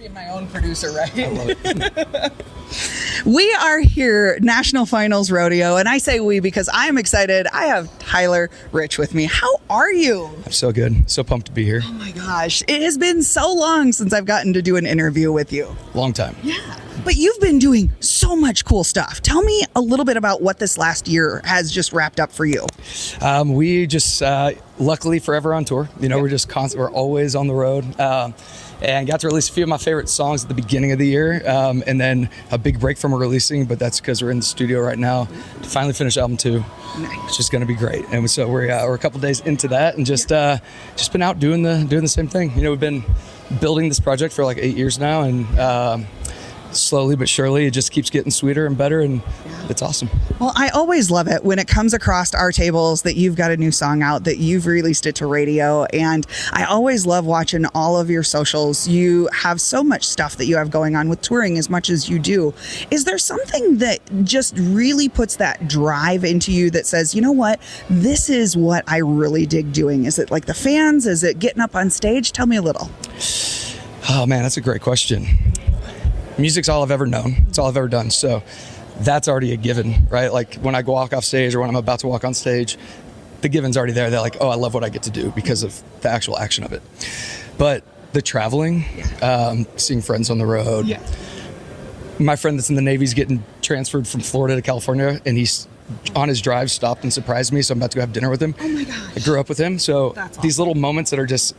Being my own producer, right? I love it. We are here, National Finals Rodeo, and I say we because I'm excited. I have Tyler Rich with me. How are you? I'm so good. So pumped to be here. Oh my gosh, it has been so long since I've gotten to do an interview with you. Long time. Yeah. But you've been doing so much cool stuff. Tell me a little bit about what this last year has just wrapped up for you. We just, luckily forever on tour. You know, we're just constant. We're always on the road. And got to release a few of my favorite songs at the beginning of the year. And then a big break from releasing, but that's because we're in the studio right now to finally finish album 2, which is going to be great. And so we're a couple days into that and just been out doing the same thing. You know, we've been building this project for like 8 years now, and slowly but surely it just keeps getting sweeter and better, and it's awesome. Well, I always love it when it comes across our tables that you've got a new song out, that you've released it to radio, and I always love watching all of your socials. You have so much stuff that you have going on with touring as much as you do. Is there something that just really puts that drive into you that says, you know what, this is what I really dig doing? Is it like the fans? Is it getting up on stage? Tell me a little. Oh man, that's a great question. Music's all I've ever known. It's all I've ever done. So that's already a given, right? Like when I walk off stage or when I'm about to walk on stage, the given's already there. They're like, oh, I love what I get to do because of the actual action of it. But the traveling, seeing friends on the road. Yeah. My friend that's in the Navy is getting transferred from Florida to California, and he's on his drive stopped and surprised me. So I'm about to go have dinner with him. Oh my gosh. I grew up with him. So that's awesome. These little moments that are just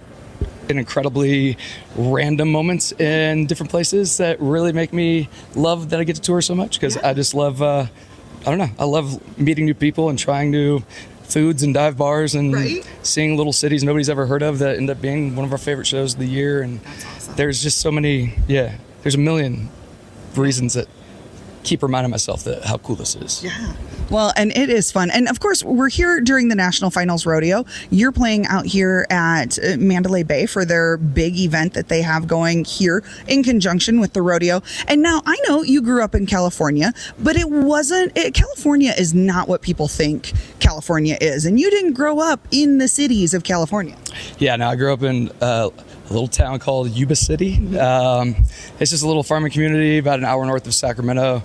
in incredibly random moments in different places that really make me love that I get to tour so much, because I just love, I don't know, I love meeting new people and trying new foods and dive bars and seeing little cities nobody's ever heard of that end up being one of our favorite shows of the year. And that's awesome. There's just so many, there's a million reasons that keep reminding myself that how cool this is. Yeah. Well, and it is fun. And of course, we're here during the National Finals Rodeo. You're playing out here at Mandalay Bay for their big event that they have going here in conjunction with the rodeo. And now I know you grew up in California, but California is not what people think California is. And you didn't grow up in the cities of California. Yeah, no, I grew up in a little town called Yuba City. It's just a little farming community about an hour north of Sacramento.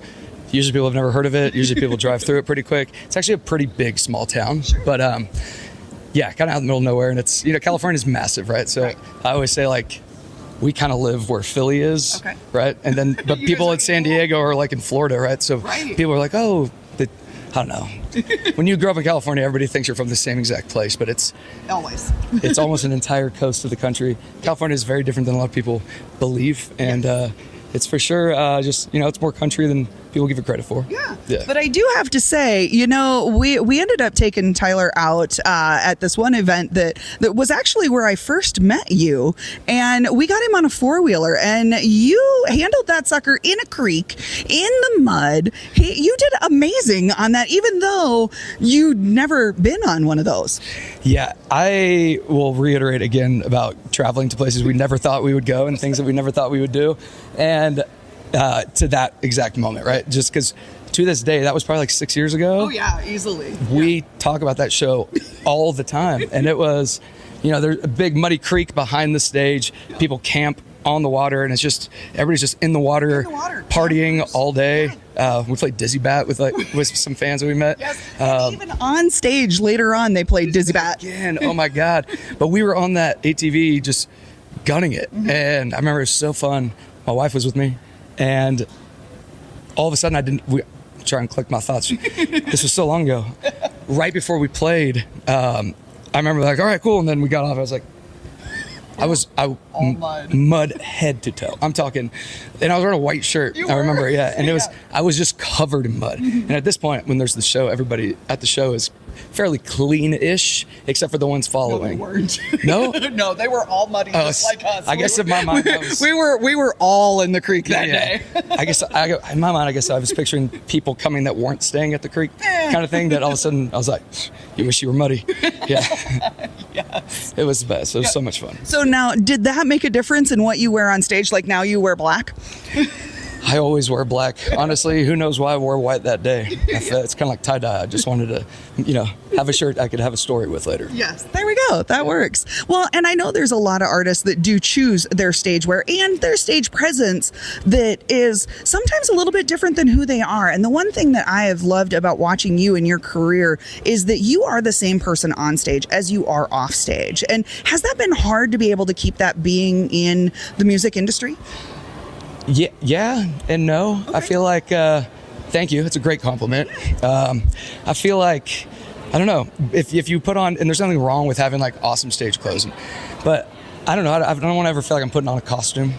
Usually people have never heard of it. Usually people drive through it pretty quick. It's actually a pretty big, small town. Sure. But kind of out in the middle of nowhere. And it's, California's massive, right? So I always say, like, we kind of live where Philly is, right? And then, but people in San Diego are like in Florida, right? So people are like, oh, I don't know. When you grow up in California, everybody thinks you're from the same exact place, but it's almost an entire coast of the country. California is very different than a lot of people believe, and it's for sure it's more country than people give it credit for. Yeah. But I do have to say, we ended up taking Tyler out at this one event that was actually where I first met you, and we got him on a 4-wheeler, and you handled that sucker in a creek in the mud. You did amazing on that, even though you'd never been on one of those. Yeah, I will reiterate again about traveling to places we never thought we would go and things that we never thought we would do. And to that exact moment, right? Just because to this day, that was probably like 6 years ago. Oh yeah, easily. We talk about that show all the time. And it was, there's a big muddy creek behind the stage. People camp on the water, and it's just, everybody's just in the water partying all day. We played Dizzy Bat with some fans that we met. Yes, and even on stage later on, they played Dizzy Bat. Again, oh my God. But we were on that ATV just gunning it. And I remember it was so fun. My wife was with me. And all of a sudden, I'm trying to collect my thoughts. This was so long ago. Right before we played, I remember like, all right, cool. And then we got off. I was like, mud head to toe. I'm talking, and I was wearing a white shirt. I remember, and I was just covered in mud. And at this point, when there's the show, everybody at the show is fairly clean-ish, except for the ones following. No, they weren't. No? No, they were all muddy, just like us. I guess in my mind, we were all in the creek that day. In my mind, I guess I was picturing people coming that weren't staying at the creek, kind of thing. That all of a sudden I was like, "You wish you were muddy." Yeah, yes. It was the best. It was so much fun. So now, did that make a difference in what you wear on stage? Like now, you wear black. I always wear black. Honestly, who knows why I wore white that day? It's kind of like tie-dye. I just wanted to, have a shirt I could have a story with later. Yes, there we go. That works. Well, and I know there's a lot of artists that do choose their stage wear and their stage presence that is sometimes a little bit different than who they are. And the one thing that I have loved about watching you in your career is that you are the same person on stage as you are off stage. And has that been hard to be able to keep that being in the music industry? Yeah and no. Okay. I feel like, thank you. It's a great compliment. I feel like, I don't know, if you put on, and there's nothing wrong with having like awesome stage clothes, but I don't know, I don't want to ever feel like I'm putting on a costume,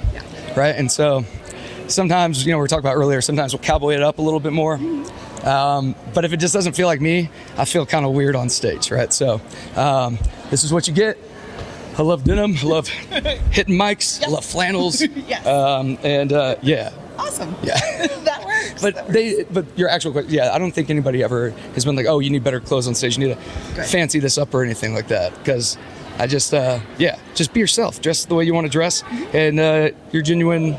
right? And so sometimes, we were talking about earlier, sometimes we'll cowboy it up a little bit more. But if it just doesn't feel like me, I feel kind of weird on stage, right? So this is what you get. I love denim. I love hitting mics. Yes. I love flannels. Yes. Yeah. Awesome. Yeah. That works. But your actual question, I don't think anybody ever has been like, oh, you need better clothes on stage. You need to fancy this up or anything like that. Because I just, just be yourself. Dress the way you want to dress, and your genuine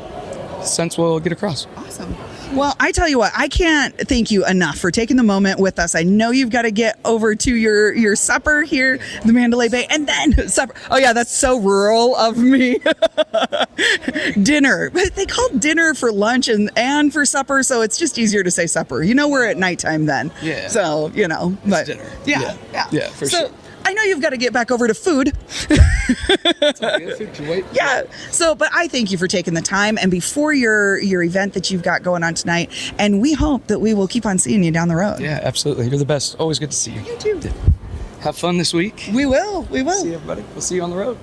sense will get across. Awesome. Well, I tell you what, I can't thank you enough for taking the moment with us. I know you've got to get over to your supper here, the Mandalay Bay, and then supper. Oh yeah, that's so rural of me. Dinner. But they call dinner for lunch and for supper, so it's just easier to say supper. We're at nighttime then. Yeah. So, but it's dinner. Yeah, for sure. I know you've got to get back over to food. It's all good. Food can wait. Yeah. So, but I thank you for taking the time and before your event that you've got going on tonight. And we hope that we will keep on seeing you down the road. Yeah, absolutely. You're the best. Always good to see you. You too. Have fun this week. We will. See you, everybody. We'll see you on the road.